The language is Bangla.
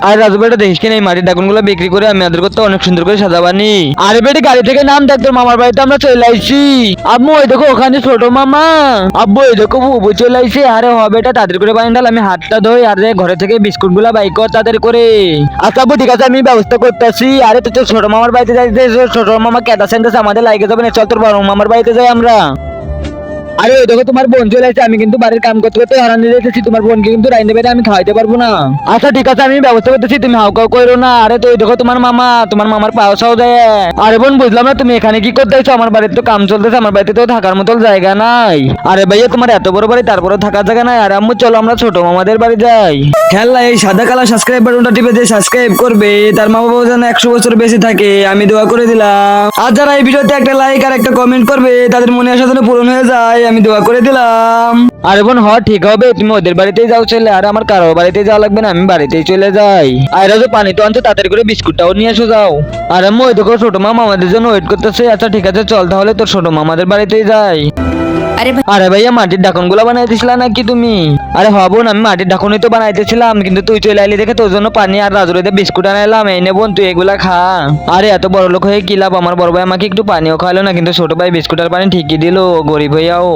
আর রাজু বেটা দেখিস কিনা এই মাটির ডাকুনগুলো বিক্রি করে আমি ওদের করতে অনেক সুন্দর করে সাজাবানি। আরে বেটি গাড়ি থেকে নাম দেখ, তোর মামার বাড়িতে আমরা চলে আইছি। আম্মু ওই দেখো ওখানে ছোট মামা। আব্বু ওই দেখো বুবু চলে আইছে। আরে হ বেটা তাদের করে পানি ঢাল, আমি হাতটা ধোই। আরে ঘরে থেকে বিস্কুট গুলা বাই কর তাদের করে। আচ্ছা আব্বু ঠিক আছে, আমি ব্যবস্থা করতেছি। আরে তুই তো ছোট মামার বাড়িতে যাইতে, ছোট মামা কেদা সেন্টার আমাদের লাগে যাবে না, চল তোর বড় মামার বাড়িতে যাই আমরা। আরে ওই দেখো তোমার বোন চলে আসছে, আমি কিন্তু বাড়ির কাম করতে করতে হারান দিয়ে যেতেছি, তোমার বোনকে কিন্তু রাইনে বেড়ে আমি খাওয়াইতে পারবো না। আচ্ছা ঠিক আছে, আমি ব্যবস্থা করতেছি, তুমি হাউ কাউ করো না। আরে তো ওই দেখো তোমার মামা, তোমার মামার পাওসাও দেয়। আরে বোন বুঝলাম না তুমি এখানে কি করতে আইছো, আমার বাড়িতে তো কাম চলতেছে, আমার বাড়িতে তো থাকার মতো জায়গা নাই। আরে ভাইয়া তোমার এত বড় বাড়ি তারপরে থাকার জায়গা নাই। আরে আম্মু চলো আমরা ছোট মামাদের বাড়ি যাই। খেলা এই সাদা কালা সাবস্ক্রাইব বাটনটা টিপে দিয়ে সাবস্ক্রাইব করবে, তার মা বাবা যেন 100 বছর বেঁচে থাকে, আমি দোয়া করে দিলাম। আর যারা এই ভিডিওতে একটা লাইক আর একটা কমেন্ট করবে তাদের মনে আশা যেন পূরণ হয়ে যায়, আমি দোয়া করে দিলাম। আরে বোন হ ঠিক হবে, তুমি ওদের বাড়িতেই যাও চলে, আর আমার কারো বাড়িতে যাওয়া লাগবে না, আমি বাড়িতেই চলে যাই। আর যে পানি তো আনছো তাড়াতাড়ি করে বিস্কুটটাও নিয়ে এসো যাও। আর আমি ওই দেখো ছোট মামা আমাদের জন্য ওয়েট করতেছে। আচ্ছা ঠিক আছে চল তাহলে তোর ছোট মামাদের বাড়িতেই যাই। আরে ভাই, আরে ভাইয়া মাটির ঢাকন গুলা বানাইতেছিলা নাকি তুমি? আরে হব না, আমি মাটির ঢাকনই তো বানাইতেছিলাম, কিন্তু তুই চলে আইলি দেখে তোর জন্য পানি আর রাজুরিতে বিস্কুট আনাইলাম। এই নে বোন তুই এগুলা খা। আরে এত বড় লোক হয়ে কি লাভ, আমার বড় ভাই আমাকে একটু পানিও খাওয়ালো না, কিন্তু ছোট ভাই বিস্কুট আর পানি ঠিকই দিল, গরিব হইয়াও।